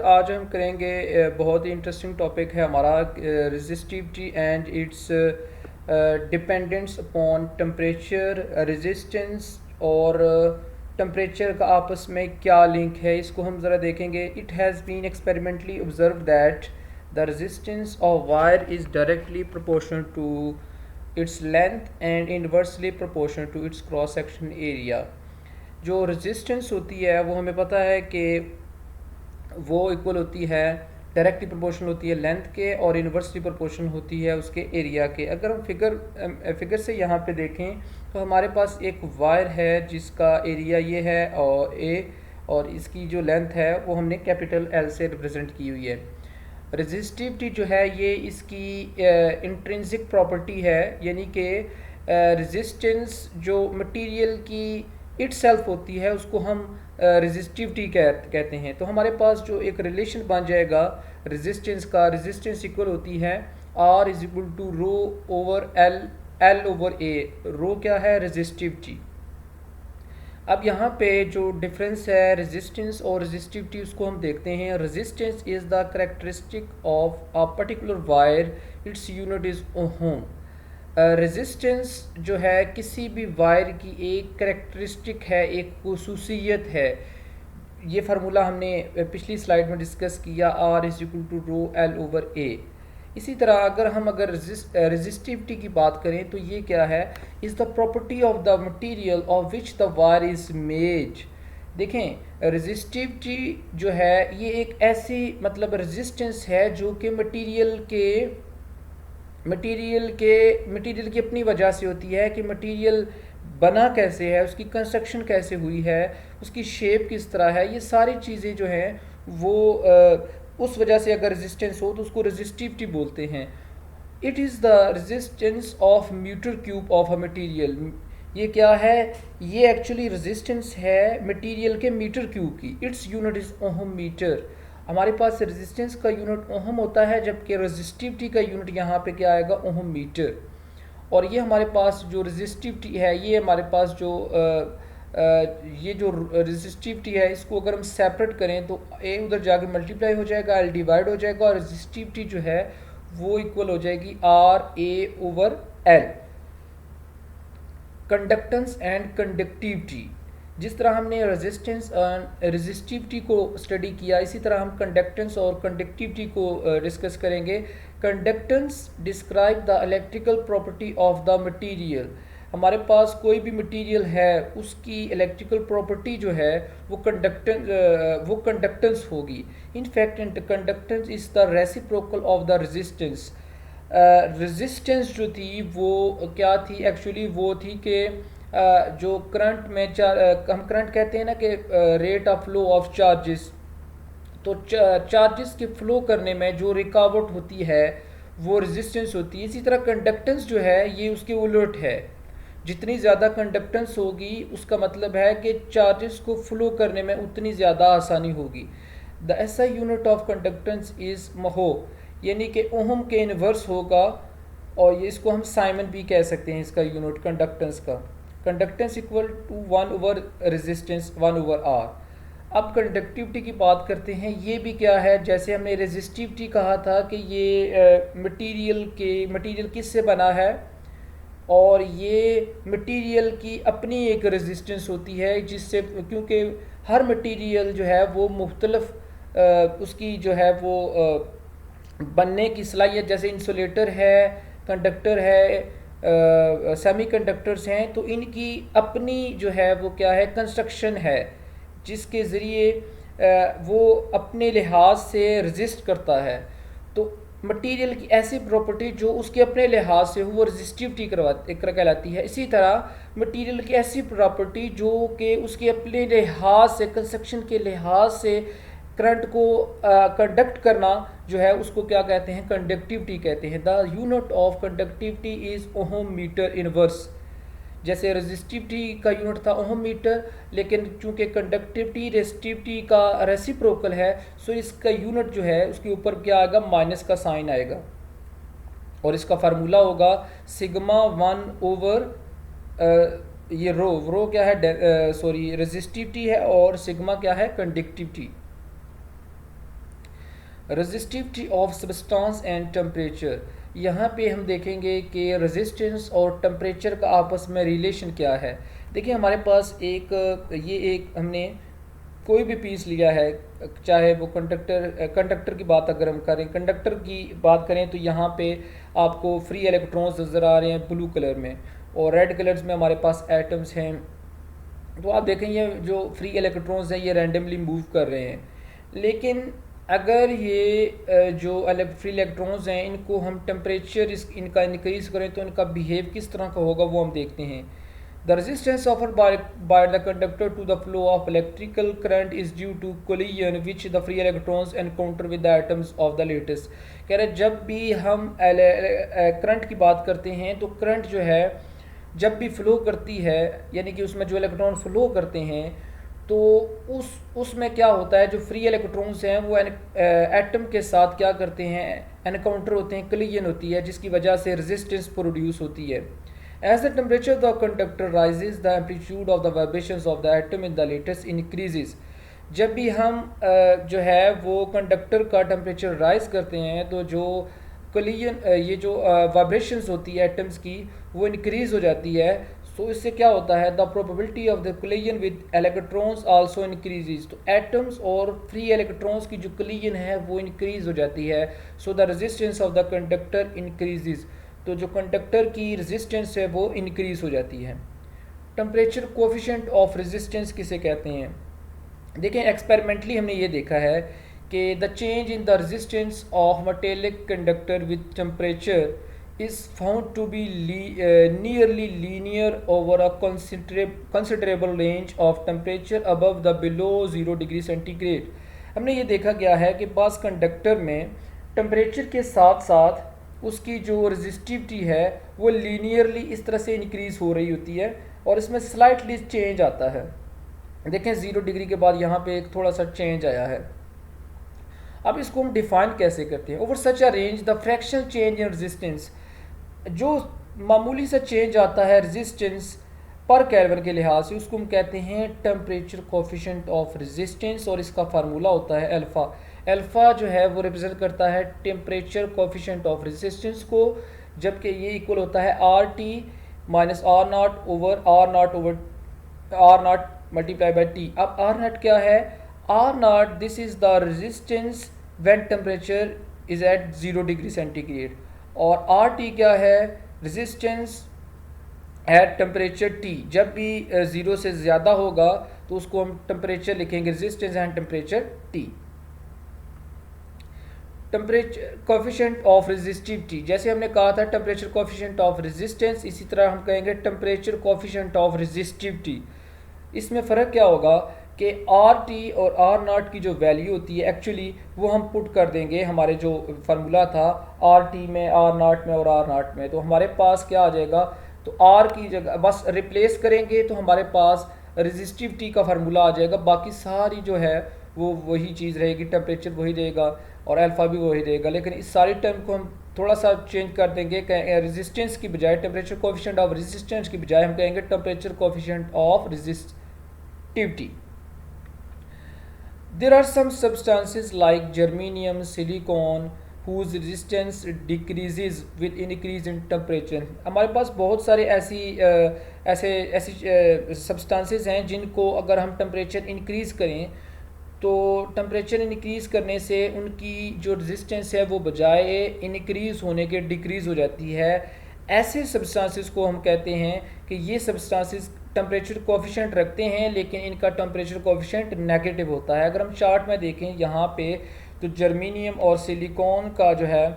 आज हम करेंगे बहुत ही इंटरेस्टिंग टॉपिक है हमारा resistivity and it's dependence upon temperature resistance और टेम्परेचर का आपस में क्या लिंक है इसको हम ज़रा देखेंगे। It has been experimentally observe that the resistance of wire is directly proportional to its length and inversely proportional to its cross section area. जो रेजिस्टेंस होती है वो हमें पता है कि वो इक्वल होती है, डायरेक्टली प्रोपोर्शनल होती है लेंथ के और इन्वर्सली प्रोपोर्शनल होती है उसके एरिया के। अगर हम फिगर से यहाँ पे देखें तो हमारे पास एक वायर है जिसका एरिया ये है और और इसकी जो लेंथ है वो हमने कैपिटल एल से रिप्रेजेंट की हुई है। रेजिस्टिविटी जो है ये इसकी इंट्रिंसिक प्रॉपर्टी है, यानी कि रेजिस्टेंस जो मटेरियल की इटसेल्फ होती है उसको हम रेजिस्टिविटी कहते हैं। तो हमारे पास जो एक रिलेशन बन जाएगा रेजिस्टेंस का, रेजिस्टेंस इक्वल होती है R is equal to rho over L, L over A. Rho क्या है? रेजिस्टिविटी। अब यहाँ पे जो डिफरेंस है रेजिस्टेंस और रेजिस्टिविटी उसको हम देखते हैं। Resistance is the characteristic of a particular wire, it's unit is ohm. Resistance जो है किसी भी वायर की एक करेक्टरिस्टिक है, एक खसूसियत है। ये फार्मूला हमने पिछली स्लाइड में डिस्कस किया, R is equal to rho L over A. इसी तरह अगर रेजिस्टिविटी की बात करें तो ये क्या है? Is the property of the material of which the wire is made. देखें, रेजिस्टिविटी जो है ये एक ऐसी मतलब रेजिस्टेंस है जो कि मटेरियल की अपनी वजह से होती है कि मटेरियल बना कैसे है, उसकी कंस्ट्रक्शन कैसे हुई है, उसकी शेप किस तरह है। ये सारी चीज़ें जो हैं वो उस वजह से अगर रेजिस्टेंस हो तो उसको रेजिस्टिविटी बोलते हैं। It is the resistance of metre cube of a material. ये क्या है? ये एक्चुअली रेजिस्टेंस है मटेरियल के मीटर क्यूब की। Its unit is ohm metre. हमारे पास रेजिस्टेंस का यूनिट ओहम होता है, जबकि रेजिस्टिविटी का यूनिट यहाँ पे क्या आएगा? Ohm metre. और ये हमारे पास जो रेजिस्टिविटी है, ये हमारे पास ये जो रेजिस्टिविटी है इसको अगर हम सेपरेट करें तो ए उधर जाके मल्टीप्लाई हो जाएगा, एल डिवाइड हो जाएगा और रेजिस्टिविटी जो है वो इक्वल हो जाएगी R A over L. Conductance and conductivity, जिस तरह हमने रेजिस्टेंस और रेजिस्टिविटी को स्टडी किया इसी तरह हम कंडक्टेंस और कंडक्टिविटी को डिस्कस करेंगे। Conductance describe the electrical property of the material. हमारे पास कोई भी मटेरियल है उसकी इलेक्ट्रिकल प्रॉपर्टी जो है वो कंडक्टेंस होगी। In fact conductance is the reciprocal of the resistance. Resistance जो थी वो क्या थी? एक्चुअली वो थी कि जो करंट में हम करंट कहते हैं ना कि rate of flow of charges, तो चार्जेस के फ्लो करने में जो रुकावट होती है वो रेजिस्टेंस होती है। इसी तरह कंडक्टेंस जो है ये उसके उलट है। जितनी ज़्यादा कंडक्टेंस होगी उसका मतलब है कि चार्जेस को फ्लो करने में उतनी ज़्यादा आसानी होगी। द ऐसा यूनिट ऑफ कंडक्टेंस इज़ महो, यानी कि ओहम के इन्वर्स होगा। और ये इसको हम साइमन भी कह सकते हैं इसका यूनिट कंडक्टेंस का। Conductance equal to 1 over resistance 1 over R. अब कंडक्टिविटी की बात करते हैं। ये भी क्या है? जैसे हमने रेजिस्टिविटी कहा था कि ये मटेरियल किससे बना है, और ये मटेरियल की अपनी एक रेजिस्टेंस होती है जिससे, क्योंकि हर मटेरियल जो है वो मुख्तलिफ उसकी जो है वो बनने की सलाहियत, जैसे इंसुलेटर है, कंडक्टर है, सेमी कंडक्टर्स हैं, तो इनकी अपनी जो है वो क्या है? कंस्ट्रक्शन है जिसके ज़रिए वो अपने लिहाज से रेजिस्ट करता है। तो मटेरियल की ऐसी प्रॉपर्टी जो उसके अपने लिहाज से हो वो रेजिस्टिविटी कहलाती है। इसी तरह मटेरियल की ऐसी प्रॉपर्टी जो कि उसके अपने लिहाज से, कंस्ट्रक्शन के लिहाज से करंट को कंडक्ट करना जो है उसको क्या कहते हैं? कंडक्टिविटी कहते हैं। The unit of conductivity is ohm metre inverse. जैसे रेजिस्टिविटी का यूनिट था ओहम मीटर, लेकिन चूंकि कंडक्टिविटी रेजिस्टिविटी का रेसिप्रोकल है सो इसका यूनिट जो है उसके ऊपर क्या आएगा? माइनस का साइन आएगा। और इसका फार्मूला होगा सिग्मा 1 ओवर ये रो क्या है? रेजिस्टिविटी है और सिग्मा क्या है? Conductivity. Resistivity of substance and temperature. यहाँ पे हम देखेंगे कि रेजिस्टेंस और टेम्परेचर का आपस में रिलेशन क्या है। देखिए हमारे पास एक हमने कोई भी पीस लिया है, चाहे वो कंडक्टर की बात अगर हम करें, कंडक्टर की बात करें तो यहाँ पे आपको फ्री इलेक्ट्रॉन्स नज़र आ रहे हैं ब्लू कलर में, और रेड कलर्स में हमारे पास एटम्स हैं। तो आप देखें ये जो फ्री इलेक्ट्रॉन्स हैं ये रैंडमली मूव कर रहे हैं, लेकिन अगर ये जो फ्री इलेक्ट्रॉन्स हैं इनको हम टेम्परेचर इनका इंक्रीज़ करें तो इनका बिहेव किस तरह का होगा वो हम देखते हैं। The resistance offered by the conductor to the flow of electrical current is due to collision which the free electrons encounter with the atoms of the lattice। कह रहे जब भी हम करंट की बात करते हैं तो करंट जो है जब भी फ्लो करती है, यानी कि उसमें जो इलेक्ट्रॉन फ्लो करते हैं, तो उसमें क्या होता है, जो फ्री इलेक्ट्रॉन्स हैं वो एटम के साथ क्या करते हैं, एनकाउंटर होते हैं, कलिजन होती है, जिसकी वजह से रेजिस्टेंस प्रोड्यूस होती है। As the temperature of the conductor rises, the amplitude of the vibrations of the atom in the lattice increases। जब भी हम जो है वो कंडक्टर का टेम्परेचर राइज करते हैं तो जो कलिजन ये जो वाइब्रेशंस होती है एटम्स की वो इंक्रीज़ हो जाती है। सो इससे क्या होता है, the probability of the collision with electrons also increases. तो एटम्स और फ्री इलेक्ट्रॉन्स की जो कलिजन है वो इंक्रीज़ हो जाती है। So the resistance of the conductor increases. तो जो कंडक्टर की रेजिस्टेंस है वो इंक्रीज़ हो जाती है। टेम्परेचर कोफिशिएंट ऑफ रेजिस्टेंस किसे कहते हैं? देखें एक्सपेरिमेंटली हमने ये देखा है कि the change in the resistance of metallic conductor with temperature is found to be nearly linear over a considerable range of temperature above the below 0 degree centigrade. हमने ये देखा गया है कि बास कंडक्टर में टेम्परेचर के साथ साथ उसकी जो रेजिस्टिविटी है वो लीनियरली इस तरह से इंक्रीज़ हो रही होती है, और इसमें स्लाइटली चेंज आता है। देखें 0 डिग्री के बाद यहाँ पे एक थोड़ा सा चेंज आया है। अब इसको हम डिफाइन कैसे करते हैं? Over such a range the fractional change in resistance, जो मामूली सा चेंज आता है रेजिस्टेंस पर केल्विन के लिहाज से, उसको हम कहते हैं टेम्परेचर कोफिशिएंट ऑफ रेजिस्टेंस, और इसका फार्मूला होता है अल्फ़ा। अल्फ़ा जो है वो रिप्रेजेंट करता है टेम्परेचर कोफिशिएंट ऑफ रेजिस्टेंस को, जबकि ये इक्वल होता है R T minus R not over R not multiply by T. अब आर नॉट क्या है? R not this is the resistance when temperature is at 0 degree centigrade, और आर टी क्या है? Resistance at temperature T. जब भी 0 से ज़्यादा होगा तो उसको हम टेम्परेचर लिखेंगे resistance and temperature T. Temperature coefficient of resistivity, जैसे हमने कहा था टेम्परेचर कोफिशिएंट ऑफ रेजिस्टेंस, इसी तरह हम कहेंगे टेम्परेचर कोफिशिएंट ऑफ रेजिस्टिविटी। इसमें फ़र्क क्या होगा कि आर टी और आर नॉट की जो वैल्यू होती है एक्चुअली वो हम पुट कर देंगे हमारे जो फार्मूला था आर टी में, आर नॉट में और आर नॉट में। तो हमारे पास क्या आ जाएगा, तो आर की जगह बस रिप्लेस करेंगे तो हमारे पास रेजिस्टिविटी का फार्मूला आ जाएगा। बाकी सारी जो है वो वही चीज़ रहेगी, टेम्परेचर वही रहेगा और अल्फ़ा भी वही रहेगा, लेकिन इस सारी टर्म को हम थोड़ा सा चेंज कर देंगे। रेजिस्टेंस की बजाय टेम्परेचर कोफिशिएंट ऑफ रेजिस्टेंस की बजाय हम कहेंगे temperature coefficient of resistivity. There are some substances like germanium, silicon whose resistance decreases with increase in temperature। हमारे पास बहुत सारे ऐसी substances हैं जिनको अगर हम टेम्परेचर इंक्रीज़ करें तो टेम्परेचर इंक्रीज़ करने से उनकी जो रेजिस्टेंस है वो बजाय इंक्रीज़ होने के डिक्रीज़ हो जाती है। ऐसे सब्सटेंसेस को हम कहते हैं कि ये सब्सटेंसेस टेम्परेचर कोफिशिएंट रखते हैं लेकिन इनका टेम्परेचर कोफिशिएंट नेगेटिव होता है। अगर हम चार्ट में देखें यहाँ पे तो जर्मीनियम और सिलिकॉन का जो है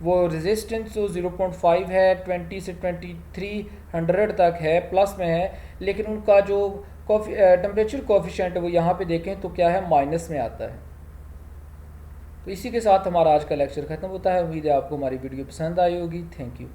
वो रेजिस्टेंस तो 0.5 है, 20 से 2300 तक है, प्लस में है, लेकिन उनका जो टेम्परेचर कोफिशिएंट वो यहाँ पे देखें तो क्या है, माइनस में आता है। तो इसी के साथ हमारा आज का लेक्चर ख़त्म होता है। उम्मीद है आपको हमारी वीडियो पसंद आई होगी। Thank you.